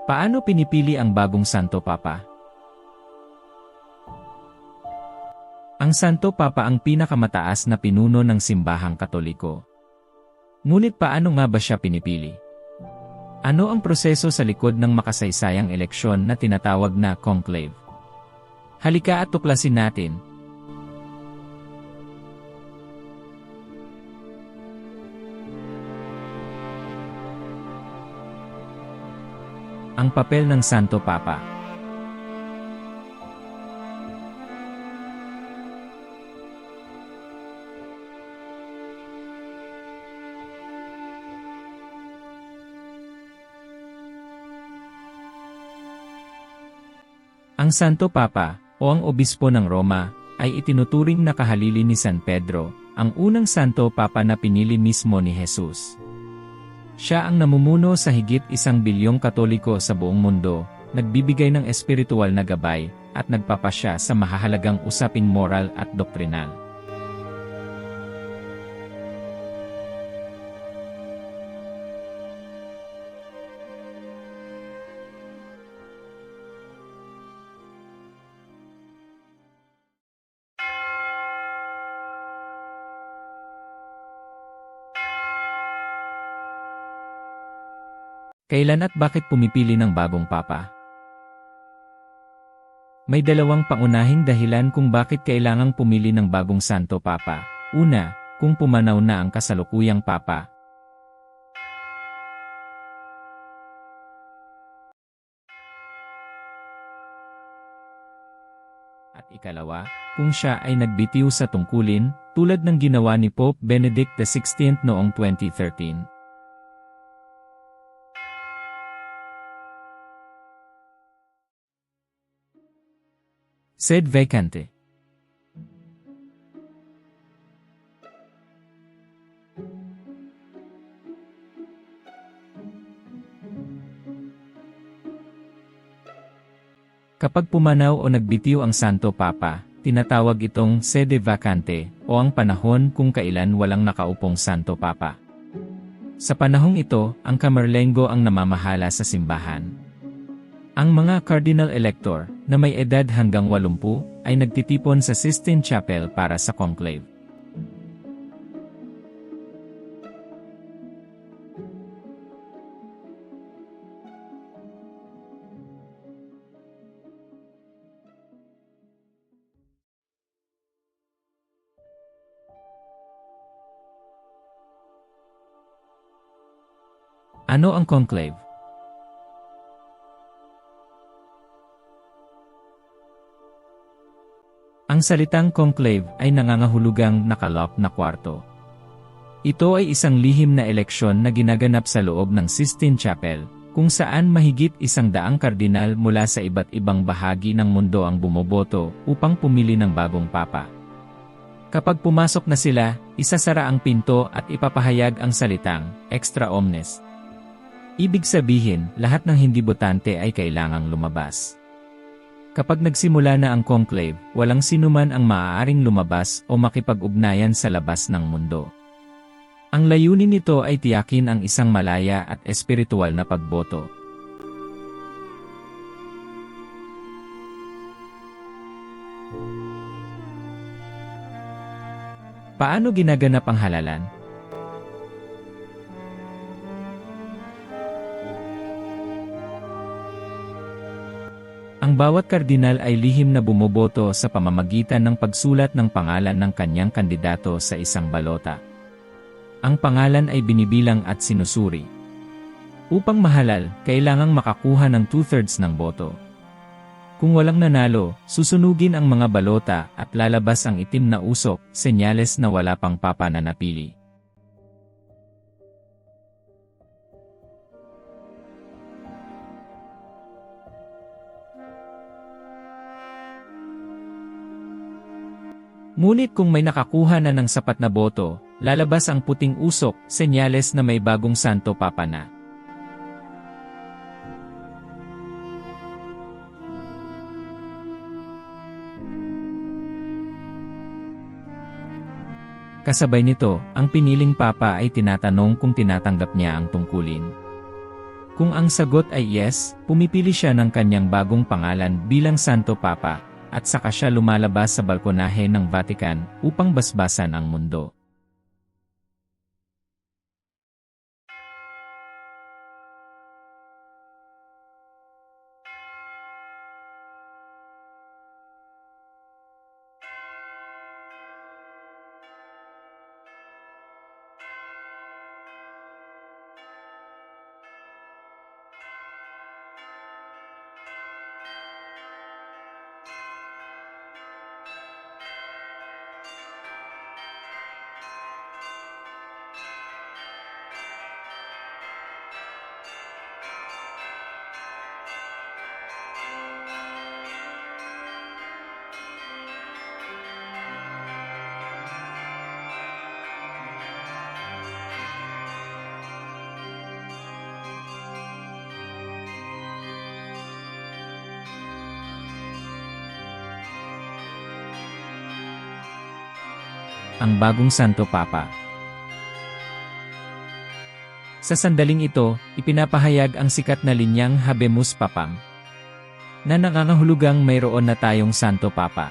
Paano pinipili ang bagong Santo Papa? Ang Santo Papa ang pinakamataas na pinuno ng simbahang Katoliko. Ngunit paano nga ba siya pinipili? Ano ang proseso sa likod ng makasaysayang eleksyon na tinatawag na conclave? Halika at tuklasin natin. Ang papel ng Santo Papa. Ang Santo Papa, o ang Obispo ng Roma, ay itinuturing na kahalili ni San Pedro, ang unang Santo Papa na pinili mismo ni Jesus. Siya ang namumuno sa higit 1 bilyong Katoliko sa buong mundo, nagbibigay ng espiritual na gabay, at nagpapasya sa mahahalagang usaping moral at doktrinal. Kailan at bakit pumipili ng bagong Papa? May dalawang pangunahing dahilan kung bakit kailangang pumili ng bagong Santo Papa. Una, kung pumanaw na ang kasalukuyang Papa. At ikalawa, kung siya ay nagbitiw sa tungkulin, tulad ng ginawa ni Pope Benedict XVI noong 2013. Sed vacante. Kapag pumanaw o nagbitiw ang Santo Papa, tinatawag itong sede vacante o ang panahon kung kailan walang nakaupong Santo Papa. Sa panahong ito, ang Camerlengo ang namamahala sa simbahan. Ang mga Cardinal Elector, na may edad hanggang 80, ay nagtitipon sa Sistine Chapel para sa conclave. Ano ang conclave? Ang salitang conclave ay nangangahulugang nakalop na kwarto. Ito ay isang lihim na eleksyon na ginaganap sa loob ng Sistine Chapel, kung saan mahigit 100 kardinal mula sa iba't ibang bahagi ng mundo ang bumoboto upang pumili ng bagong Papa. Kapag pumasok na sila, isasara ang pinto at ipapahayag ang salitang extra omnes. Ibig sabihin, lahat ng hindi botante ay kailangang lumabas. Kapag nagsimula na ang conclave, walang sinuman ang maaaring lumabas o makipag-ugnayan sa labas ng mundo. Ang layunin nito ay tiyakin ang isang malaya at espiritual na pagboto. Paano ginaganap ang halalan? Ang bawat kardinal ay lihim na bumoboto sa pamamagitan ng pagsulat ng pangalan ng kanyang kandidato sa isang balota. Ang pangalan ay binibilang at sinusuri. Upang mahalal, kailangang makakuha ng 2/3 ng boto. Kung walang nanalo, susunugin ang mga balota at lalabas ang itim na usok, senyales na wala pang papa na napili. Ngunit kung may nakakuha na ng sapat na boto, lalabas ang puting usok, senyales na may bagong Santo Papa na. Kasabay nito, ang piniling Papa ay tinatanong kung tinatanggap niya ang tungkulin. Kung ang sagot ay yes, pumipili siya ng kanyang bagong pangalan bilang Santo Papa, at saka siya lumalabas sa balkonahe ng Vatican upang basbasan ang mundo. Ang bagong Santo Papa. Sa sandaling ito, ipinapahayag ang sikat na linyang Habemus Papam, na nangangahulugang mayroon na tayong Santo Papa.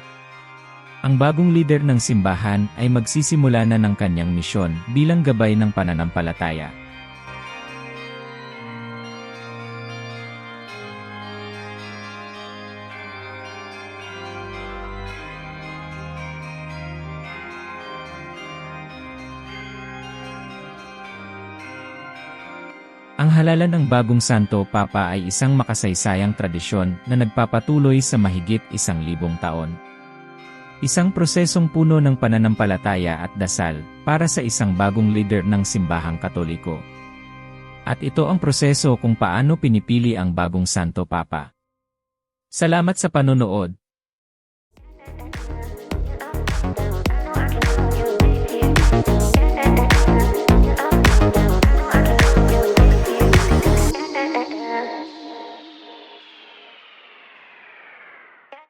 Ang bagong leader ng simbahan ay magsisimula na ng kanyang misyon bilang gabay ng pananampalataya. Ang halalan ng bagong Santo Papa ay isang makasaysayang tradisyon na nagpapatuloy sa mahigit 1,000 taon. Isang prosesong puno ng pananampalataya at dasal para sa isang bagong leader ng simbahang Katoliko. At ito ang proseso kung paano pinipili ang bagong Santo Papa. Salamat sa panonood.